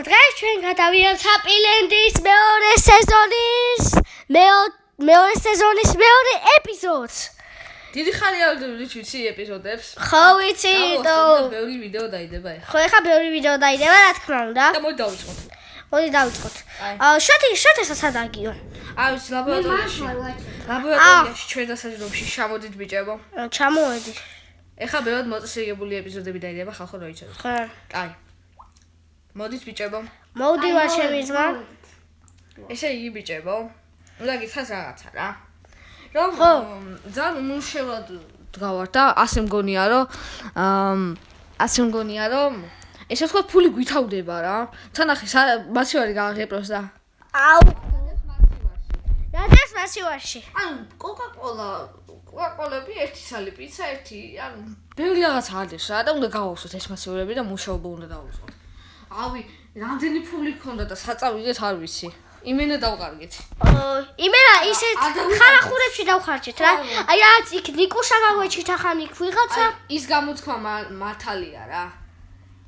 დღეს ჩვენ გადავიდეთ ჰაპილენდის მეორე სეზონის მეორე ეპიზოდს. დიდი ხანია ვიცი ეპიზოდებს. ხო ვიცი, ბევრი ვიდეო დაიდება ეხლა. ხო ეხლა ბევრი ვიდეო დაიდება, რა თქმა უნდა. და მოდი დავიწყოთ. მოდი დავიწყოთ. შოთი სადაგიო. ვიცი ლაბორატორიაში. ლაბორატორიაში ჩვენ დასაჯდომში ჩამოდით ბიჭებო. ჩამოვედი. ეხლა ბევრად მოწესრიგებული ეპიზოდები დაიდება, ხალხო რა იცოდეთ. ხო. კაი. მოდით ბიჭებო. მოვდივარ ჩემი ძმა. ესე იგი ბიჭებო. უნდა გითხრათ რაღაცა რა. რომ ძალიან უმუშევრად დგავართ და ასე მგონია რომ ესე ვთქვა ფული გვითავდება რა. თანახი მასივარი გააღებროს და აუ. რადგან მასივარში? ანუ კოკაკოლები ერთი სალი პიცა ერთი ანუ ბევრი რაღაცა არის რა და უნდა გავაუსვოთ ეს მასივრები და მუშაობა უნდა დავუწყოთ. ავი რამდენი ფული გქონდა და საწავიდეთ არ ვიცი. იმენა დავყარგეთ. იმენა ისეთ ხარახურებში დავხარჯეთ რა. აი რაც იქ ნიკუშა გაგვეჩით ახან იქ ვიღაცა. ის გამოთქვა მართალია რა.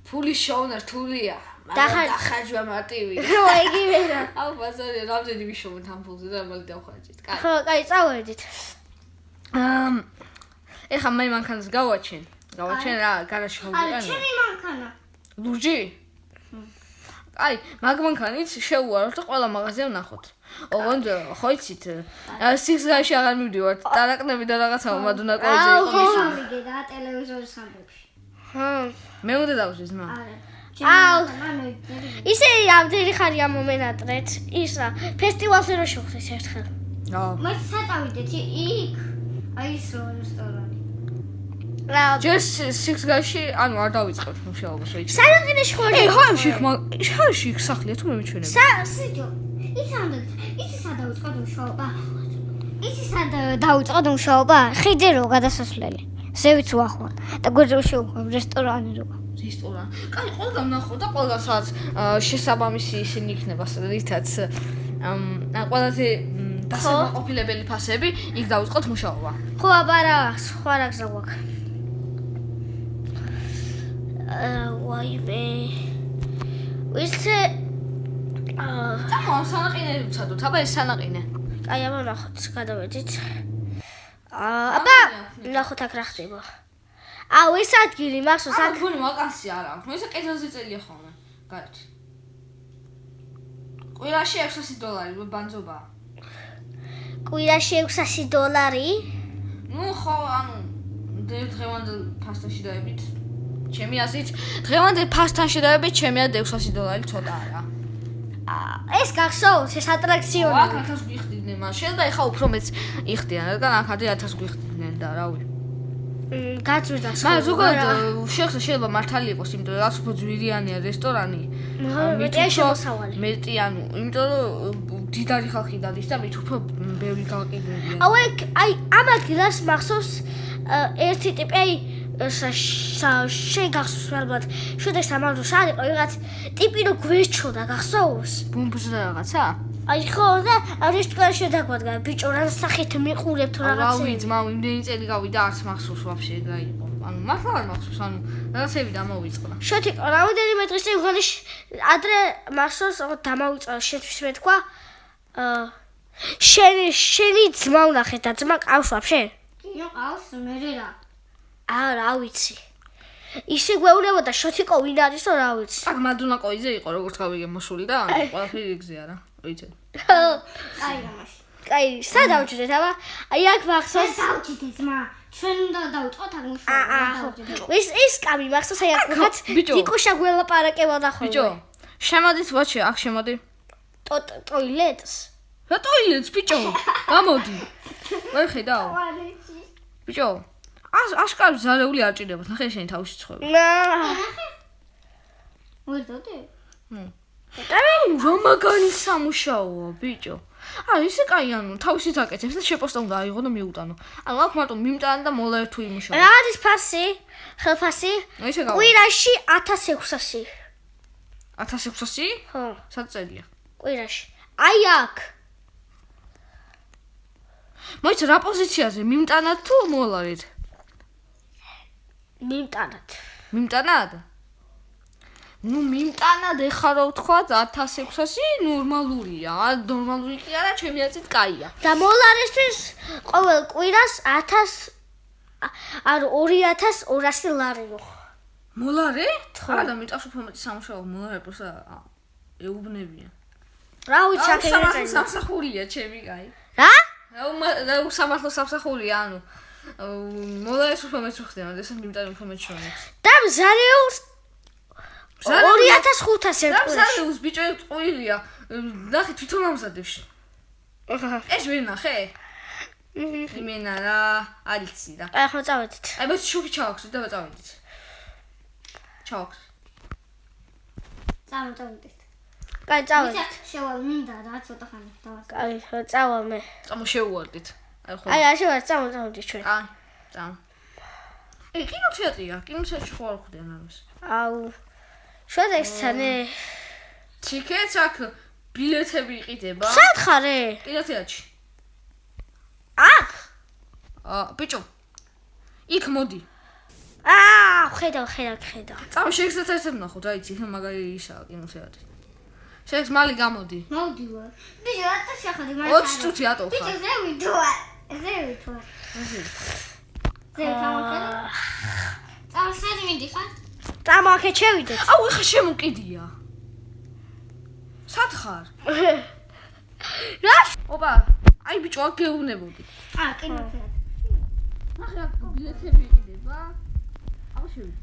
ფული შოვნა რთულია. დახარჯვა მარტივი. ხო იგივე რა. აუ ბაზარი რამდენი ვიშოვეთ ამ ფულზე და მალე დავხარჯეთ. კაი. ხო, კაი, წავედით. ეხლა მე მანქანას გავაჩენ რა გარაში მოვიყანო. აი, ჩემი მანქანა. ლურჯი? აი, მაგ მანქანით შევუაროთ და ყველა მაღაზია ვნახოთ. ოღონდ ხო იცით, სიგზაში აღარ მივდივართ, ტარაკნები და რაღაცა მადუნა კოიზე იყო მისული. მიგე და ტელევიზორის ხამებში. მე უნდა დავზის მა. აუ. ისე რამდენი ხარია მომენატრეთ? ისა, ფესტივალზე რო შევხვდით ერთხელ. მე საწავიდეთ იქ. აი ის რესტორანი. რა, ჯერ სიგზაში, ანუ არ დავიწყებთ მუშაობას, რა იცი. სანაპიროში ხო? ხარში იქ სახლია თუ მე მიჩვენებ. სიჯო. ისი სადავიწყოთ მუშაობა. ისი სადავიწყოთ მუშაობა. ხიდზე რო გადასასვლელი. ზევით უახლოვ და გვერდში უყურებ რესტორანი რო. რესტორანი. კაი, ყველგან ვნახო და ყველგან სადაც შესაბამისი ისინი იქნება, რითაც ყველაზე დასამაყოფილებელი ფასები, იქ დავიწყოთ მუშაობა. ხო, აბა რა, სხვა რა გზა გვაქვს. ვაიმე. ვისე წამო სანაყინე ვცადოთ, აბა ეს სანაყინე. აი, აბა ნახოთ, გადავედით. აბა, ნახოთ აქ რა ხდება. აუ, ეს ადგილი მახსოვს აქ. გონი ვაკანსია არ აქვს. მე ისე კედელზე წელია ხოლმე. გაიჩი. კვირაში $600 ბანძობა. კვირაში $600? ნუ ხო, ანუ დღევანდელ ფასთან შედარებით, ჩემი აზრით, დღევანდელ ფასთან შედარებით, ჩემი აზრით $600 ცოტაა რა. ეს გახსოვს, ეს ატრაქციონი. აქ 1000 გვიხდიდნენ მაშინ. შეიძლება ეხა უფრო მეც იხდიან, რადგან აქ 1000 გვიხდიდნენ და რავი. გაწვირდა სხვა. მაგრამ ზოგადად შეიძლება მართალი იყოს, იმიტომ რომ რაც უფრო ძვირიანია რესტორანი, მეტია შემოსავალი. მეტი ანუ, იმიტომ რომ დიდარი ხალხი დადის და მით უფრო ბევრი გავაკეთებია. აუ, აი, ამ ადგილას მახსოვს ერთი ტიპი, აი შენ გახსოვს ალბათ, შუდეს ამავდრო შარ იყო ვიღაც ტიპი რო გვეჩოდა, გახსოვს? ბუმბუზ რაღაცა? აი ხო და რესტორანში დაგვადგა ბიჭო რა სახით მიყურებთ რაღაცა. რავი, ძმა, იმდენი წელი გავიდა, არც მახსოვს ვაფშე გაიყო. ანუ მართლა არ მახსოვს, ანუ რაღაცები დამოვიწყდა. შოთი, რამდენიმე დღის წინ ვღანიშ ადრე მახსოვს დამოვიწყდა შენთვის მეთქვა შენი ძმა ვნახე და ძმა ყავს ვაფშე? ნუ ყავს მე რა. რა ვიცი. ისე გვეუბნებოდა შოთიკო ვინ არისო რა ვიცი. აქ მადუნა კოიზე იყო როგორც გავიგე მოსული და ყველაფერი იგზია რა. ვიცი. აი რამაში. კაი, სად დავჭირეთ აბა? აი აქ მახსოვს. დავჭირეთ ძმა. ჩვენ უნდა დავიწყოთ აქ მუშაობა. ის კამი მახსოვს აი აქ ვიღაც ნიკუშა გველაპარაკებოდა ხოლმე. ბიჭო, შემოდით ვაჩე, აქ შემოდი. ტოილეტს. რა ტოილეტს ბიჭო? გამოდი. ვერ ხედავ? ბიჭო, აშკარად ზარეული არ ჭირდება, ნახე შენი თავში ცხები. მოდოდი? რა მაგარი სამუშაოა, ბიჭო. ისე კაი, ანუ თავისით აკეთებს და შეპოსტა უნდა აიღო და მიუტანო. ანუ აქ მარტო მიმტანი და მოლაერ თუ იმუშავა. რა არის ფასი? ხელფასი? კვირაში 1600. 1600? ხო. სად წელია? კვირაში. აი აქ. მოიცა რა პოზიციაზე? მიმტანად თუ მოლარით? მიმტანად. მიმტანად? ნუ მიმტანად ეხლა რო ვთქვა 1600 ნორმალურია. ნორმალური კი არა, ჩემი აზრით კაია. და მოლარისთვის ყოველ კვირას 2200 ლარი ხო? მოლარე? არა, მიტყავს უფრო მეტი სამუშაო მოლარე პროსა ეუბნებიან. რა ვიცი აქ სამსახურია ჩემი კაი. რა? რა სამართლო სამსახურია, ანუ მოლარეს უფრო მეტი ხდება, ესე მიმტანი უფრო მეტი შევეც. და მზარეულს 2500 და კვირაში. მზარეულს ბიჭო წყვილია. ნახე თვითონ ამზადებს. ეს ვერ ნახე? იმენა რა, არიცი რა. აი ხო წავედით. აი მე შუქი ჩავაქვს და წავედით. ჩავაქვს. წავედით. კაი წავედით. შევალ მინდა რა ცოტა ხანი დავას. კაი ხო წავა მე. წამო შევუვარდით. აი ხო. აი ასე ვარ წავედით ჩვენ. აი, წამ. კინოთეატრია, კინოთეატრში ხო არ ხვდიან ამას. აუ. შედექსთანე. ტიკეტს აქ ბილეთები იყიდება. სად ხარ? კინოთეატრში. აქ? ბიჭო. იქ მოდი. ხედავ. წამო შეგზეთერცებ ნახოთ, აიცი, მაგარი ისაა კინოთეატრი. შეგს მალი გამოდი. მოვდივარ. ბიჭო, რატო შეხოდი 20 წუთი ატოვხარ. ბიჭო, ზევიდვარ. ზევიდვარ. სად მიდიხარ? წამო აქ შევიდეთ. აუ, ეხა შემოკიდია. სად ხარ? რა? ოპა, აი ბიჭო, აქ გეუბნებოდი. კინოთეატრი. ნახე, აქ ბილეთები იყიდება. აუ, შევიდე.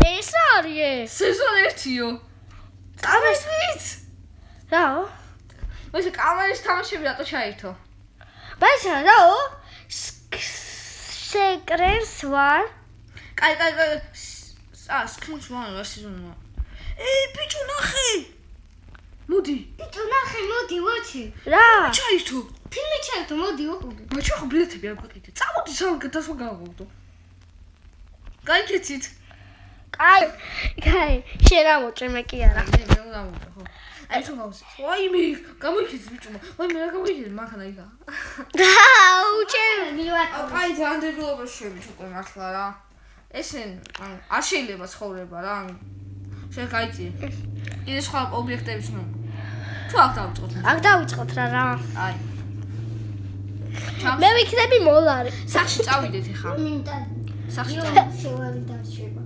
ეს არის? სეზონ 1-იო. წამესვით. რა? მოიცა კამერის თამაშები რატო ჩაერთო? ბაისა რაო? შეკრეს ვარ. კაი. სკრინს ვარ, რა სეზონია. ბიჭო, ნახე. მოდი. ბიჭო, ნახე, მოდი, ვაჩი. რა? ჩაერთო. ფილმი ჩაერთო, მოდი, უყურე. მაჩო ხო ბილეთები არ გვიყიდე. წამოდი დასვა გავღოდო. გაიქეცით. კაი, შენ რა მოჭრე მე კი არა. მე უნდა მოვიდე, ხო. აი თუ გავუსი. ვაიმე, გამოიქეცი ბიჭო. ვაიმე, რა გამოიქეცი მანქანა იქა. აუ, ჩემ მივატოვე. აი ძალიან დებილობაში შევით უკვე მართლა რა. ესენ არ შეიძლება ცხოვრება რა. შენ გაიწი. კიდე სხვა ობიექტებიც ნუ. თუ აქ დავიწყოთ. აქ დავიწყოთ რა. აი. მე ვიქნები მოლარი. სახში წავიდეთ ახლა. მინდა. სახში შევალი დაშვება.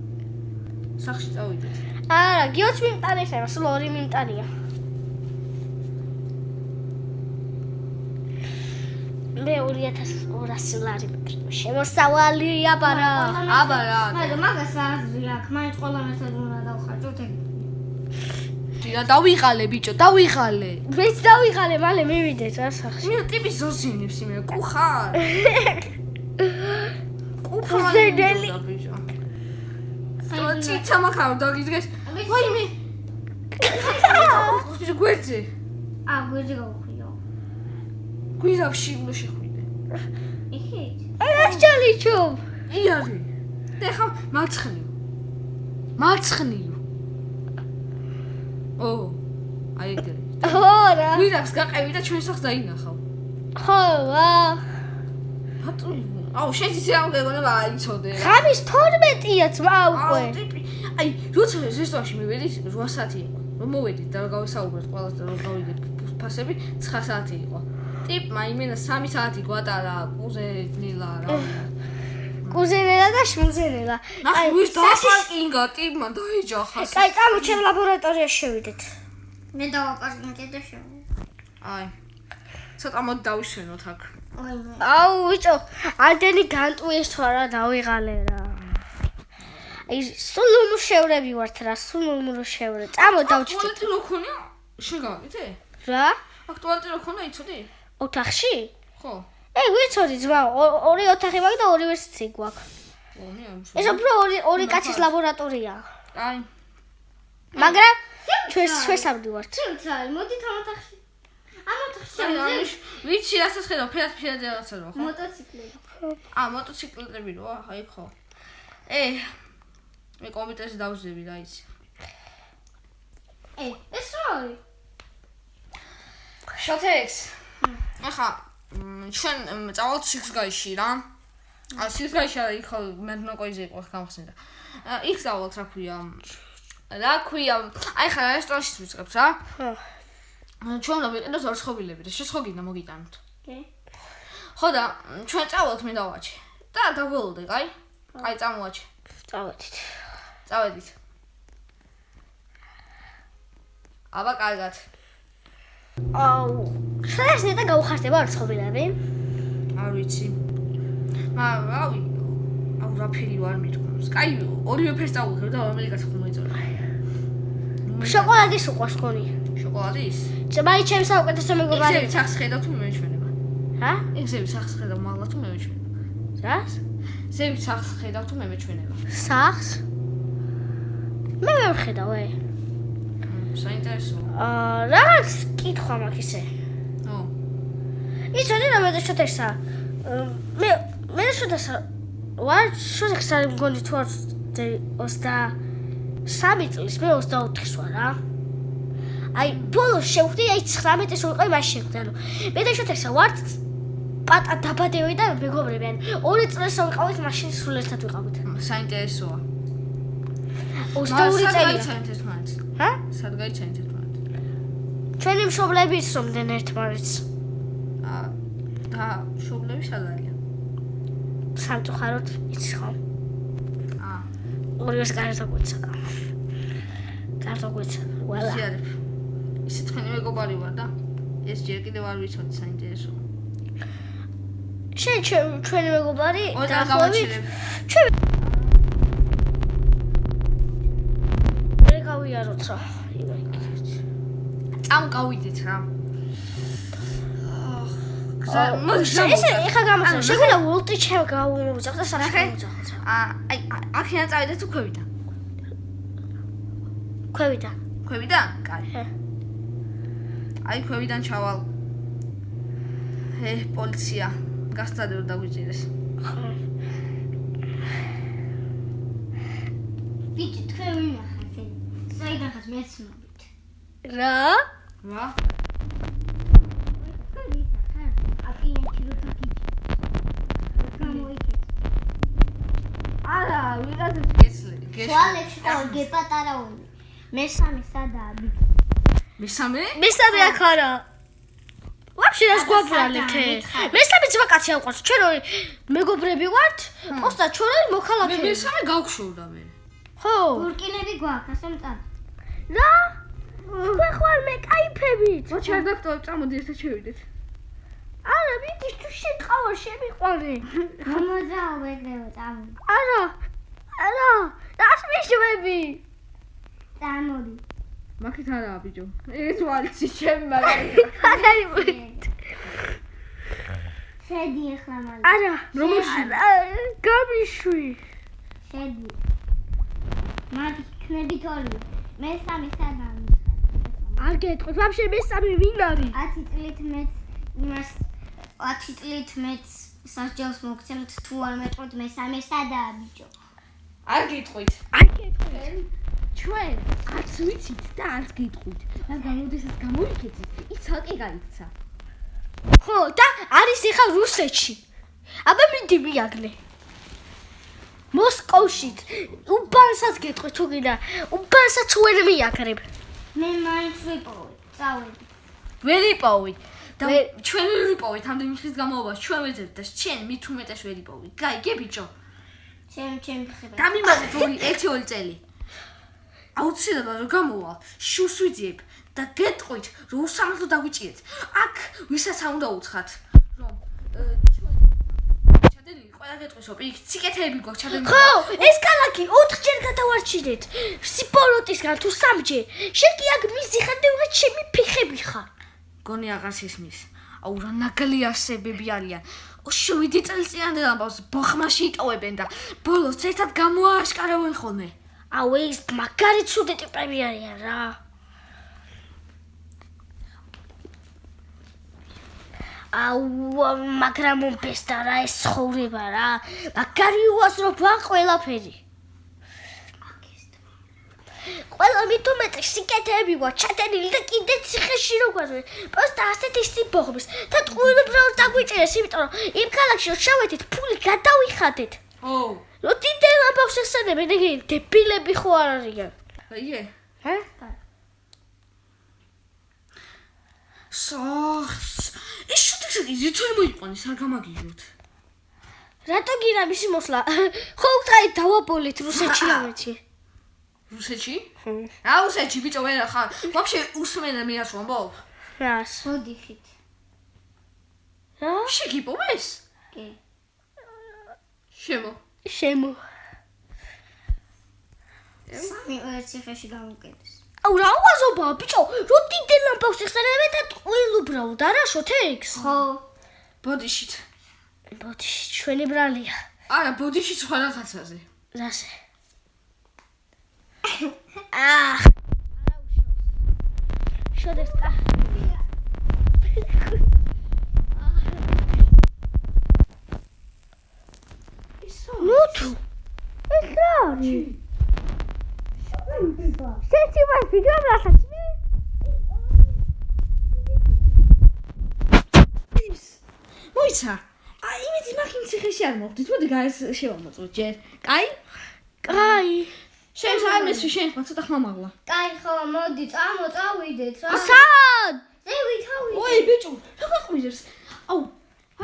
სახში წავიდეთ. არა, გიოც მიმტანი ხება, სულ 2 მიმტანია. მე 2200 ლარი მეკრიბ. შემოსავალია ბარა. აბა რა. მაგას აზრი აქვს, მაინც ყველანაირად უნდა დავხარჯოთ ეგ. და დავიღალე ბიჭო, დავიღალე. მეც დავიღალე, მალე მივიდეთ რა სახში. მე ტიპის ზოზინებს იმე, კუხარ. კუხარელი. ბიჭო. ციცა მაქარო დაგიდგეს. ვაიმე. ბიჭო, გვერდზე. გვერდზე გავხიო. გვირაბში უნდა შეხვიდე. იქით. რა შელიჩო? იარი. და ხა მარცხნივ. აი ეგრე. რა? გვირაბს გაყევი და ჩვენ სახს დაინახავ. ხო, ბატონი. აუ, შენ ისე არ გეგონება აიცოდე. ღამის 12-ია ძმა უკვე. აი, როცა რესტორანში მივედი 8 საათი იყო. რომ მოვედით და გავისაუბრეთ ყველას და რომ გავიგეთ ფასები 9 საათი იყო. ტიპმა იმენა 3 საათი გვატარა კუზენელა რა. კუზენელა და შმუზენელა. ნახე, ვის დააპარკინგა ტიპმა დაეჯახა. კაი, წამო ჩემ ლაბორატორიაში შევიდეთ. მე დავაპარკინგე და შევიდე. აი. ცოტა მოდ დავისვენოთ აქ. აუ, ბიჭო, ამდენი განტუეს თუ არა დავიღალე რა. აი, სულ უმუშევრები ვართ რა, სულ უმუშევრე. წამო დავჭდეთ. ტუალეტი რო ქონია? შენ გავაკეთე? რა? აქ ტუალეტი რო ქონდა, იცოდი? ოთახში? ხო. ვიცოდი ძმა, 2 ოთახი მაქვს და 2 ვერსი გვაქვს. მე არ ეს უფრო 2 კაცის ლაბორატორია. აი. მაგრამ ჩვენს ავდივართ. ცალ, მოდით ამ ოთახში. ამ ოთახში შევიდე. ვიცი, რასაც ხედავ, ფერად რაღაცა რო, ხო? მოტოციკლები. მოტოციკლები როა, აი ხო. მე კომპიუტერში დავზევი რა იცი. ეს რა არის? შოთექს. ახლა ჩვენ წავალთ სიქსგაიში რა. სის გაიშალა იქ მერნოკოიზე იყო გამხსენდა. იქ წავალთ რა ქვია, აი ხა რესტორანში ვიწყებთ რა? ხო. ჩვენ რა ვიყიდოთ ორცხობილები და შეცხოგინა მოგიტანოთ. კი. ხო და ჩვენ წავალთ მე დავაჩი. და დაგველოდე, კაი? კაი წამოვაჩი. წავედით. აბა კარგად. შენ ნეტა გაუხარდება ორცხობილები? არ ვიცი. რავი. რა ფერი ვარ მithქვამს. კაი, ორივე ფერს წავუღებ და რომელიღაც ხომ მოიწონა. შოკოლადის უყვარს გონი. შოკოლადის? ძმაი ჩემი საუკეთესო მეგობარი. ეგ სახს ხედავ თუ მე მეჩვენება. რა? ეგ სახს ხედავ მაღლა თუ მე მეჩვენება. რას? ზევით სახს ხედავ თუ მე მეჩვენება. სახს? მე ვერ ხედავ. საინტერესოა. რაღაც კითხვა მაქვს ისე. ო. იცოდი რა მე შეთესა. მე შეთესა. ვარ შეთესა მგონი თუ 23 წლის მე 24-ის ვარ რა. აი ბოლოს შევხვდი აი 19-ის ვიყო იმაში შევხვდი. ანუ მე შეთესა ვარ პატა დაბადები და მეგობრები. ანუ 2 წელს ვიყავით მაშინ სულ ერთად ვიყავით. საინტერესოა. 22 წელი. ჰა? სად გაიცანით ერთმანეთს? ჩვენი მშობლები ისრომდნენ ერთმანეთს. და მშობლები სად არიან? სამწუხაროდ იცი ხომ? ორივეს გარდაგვეცადა. ველა. ზიარებ. ისე თქვენი მეგობარი ვარ და ეს ჯერ კიდევ არ ვიცოდი საინტერესოა. შენ ჩვენი მეგობარი დაახლოებით ჩვენ მე გავიაროთ რა. წამგავიდეთ რა. ესე ეხა გამოსა. შეგვიძლია ვოლტი ჩემ გავუძახ და სახე გავუძახოთ რა. აი აქედან წავიდეთ თუ ქვევიდან? ქვევიდან. ქვევიდან? კაი. აი ქვევიდან ჩავალ. პოლიცია გასტადებ დაგვიჭირეს. ბიჭი თქვენ ვინახავთ? საიდან ხარ მეცნობით? რა? რა? არა, ვიღაცა გესლი. სვალებში ყო გეპატარაული. მესამე სადაა ბიჭი? მესამე აქ არა. ვაფშე რას გვაბრალეთ? მესამე ძვაკაცი ავყავს. ჩვენ ორი მეგობრები ვართ. პოსტა ჩვენ ორი მოქალაქეები. მე მესამე გავხშოვდა მე. ხო. ბურკინები გვაქვს, ასე მწარ. რა? მე ხوار მე кайფებით. მოჩი არ დაგტოვებ, წამოდი ერთად შევიდეთ. არა, მიდი თუ შეყავა შემიყვარე. გამოზაო ეგრევე წამოდი. არა. რას მიშვები? წამოდი. მაგით არაა ბიჭო. ეს ვარიცი ჩემი მაგარი. შედი ახლა მალე. არა, რომელში? გამიშვი. შედი. მათი ქნებით ორი. მესამე სადაა? არ გეტყვით, ვაფშე მესამე ვინ არის? 10 წლით მეც იმას 10 წლით მეც სასჯელს მოგცემთ თუ არ მეტყვით მესამე სადაა ბიჭო? არ გიტყვით. ჩვენ არც ვიცით და არც გიტყვით. მაგრამ როდესაც გამოვიქეცით, ის ცალკე გაიქცა. ხო, და არის ეხა რუსეთში. აბა მიდი მიაგნე. მოსკოვში. უბანსაც გეტყვით თუ გინდა. უბანსაც ვერ მიაგრებ. მე მაინც ვიპოვე, წავედი. ვერ იპოვი. და ჩვენ ვერ ვიპოვით ამდენი ხნის განმავლობაში. ჩვენ ვეძებთ და შენ მით უმეტეს ვერ იპოვი. გაიგე ბიჭო? ჩემ ხება. დამიმაგეთ 1-2 წელი. აუცილებლად რომ გამოვალ, შუს ვიძიებ და გეტყვით, რომ უსამართლო დაგვიჭირეთ. აქ ვისაც არ უნდა უცხათ, რომ ჩვენ ჩადენილი ყველა გეტყვის, რომ პირიქით სიკეთეები გვაქვს ჩადენილი. ხო, ეს კალაკი 4ჯერ გადავარჩინეთ. სიპოროტისგან თუ 3ჯერ. შენ კი აქ მიზიხარ და უღაც ჩემი ფიხები ხარ. გონი აღარს ისმის. აუ რა ნაგლი არსებები არიან. 7 წელიწადამდე ამბავს, ბოხმაში იტოვებენ და ბოლოს ერთად გამოააშკარავენ ხოლმე. აუ ეს მაგარი ცუდი ტიპები არიან რა. აუ მაგრამ მომფესდა რა ეს ცხოვრება რა. მაგარი უაზრობა ყველაფერი. ყველა მითუმეტე სიკეთეები ვარ ჩატენილი და კიდე ციხეში რო გვაзвე. პროსტა ასეთი სიბოღბის და ტყუილებრივად დაგვიჭერეს, იმიტომ რომ იმ ქალაქში რომ შევედით, ფული გადავიხადეთ. ო, რო დიდელ ამბავს ესწრებენ, ეგ დებილები ხო არ არიან. აიე. ჰა? სოხს. ის შუთი ზითოი მოიყვანეს, არ გამაგიჟოთ. რატო გირა მისი მოსლა? ხო უთხარი დავაბოლეთ რუსეთში ამეთი. რუსეთში? რა რუსეთში ბიჭო ვერა ხარ? ვაფშე უსმენა მეას ვამბობ? რას? მოდიხით. რა? შეგიპოვეს? კი. შემო. სამი ციხეში გამოკიდეს. აუ რა უაზობაა ბიჭო, რო დიდელ ამბავს ესწრებენ და ტყუილუბრალოდ არა შოთექს. ხო. ბოდიშით. ბოდი ჩვენი ბრალია. არა, ბოდიში სხვა რაღაცაზე. რასე? შოდეს კა. ნუ თუ. ეს რა არის? შეჭი მას ვიდეო რასაც. მოიცა. აი, იმედი მაგინ ციხეში არ მოხდით. მოდი შევამოწმოთ ჯერ. კაი? კაი. შენ საერთოდ შენ ხო ცოტა ხმამაღლა. კაი ხო, მოდი, წავიდეთ რა. სად? ზევითავიდეთ. ოი, ბიჭო, რა გაყვიძებს? აუ,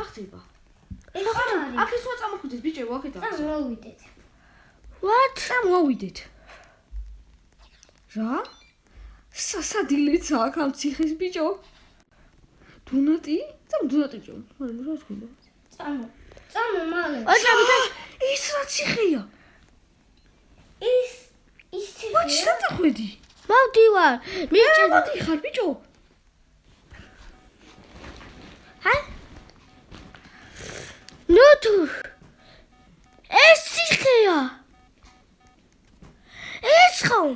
ახდება. ეს რა არის? აქ ის რა წამოხვიდეთ, ბიჭო, აქეთა. წამოვიდეთ. What? წამოვიდეთ. რა? სასადილეც აქ ამ ციხეს, ბიჭო. დუნატი? დუნატი ჯო. მაგრამ რა თქვია? წამო მალე. ის რა ციხეა? ის ციხე. ვაჩი სათახვედი. მოვდივარ. მიჭედი. მოდი ხარ, ბიჭო. ჰა? ნუ თუ. ეს ციხეა. ეს ხომ?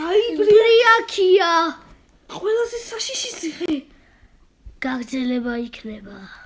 აი, ბრიაქია. ყველაზე საშიში ციხე. გაგრძელება იქნება.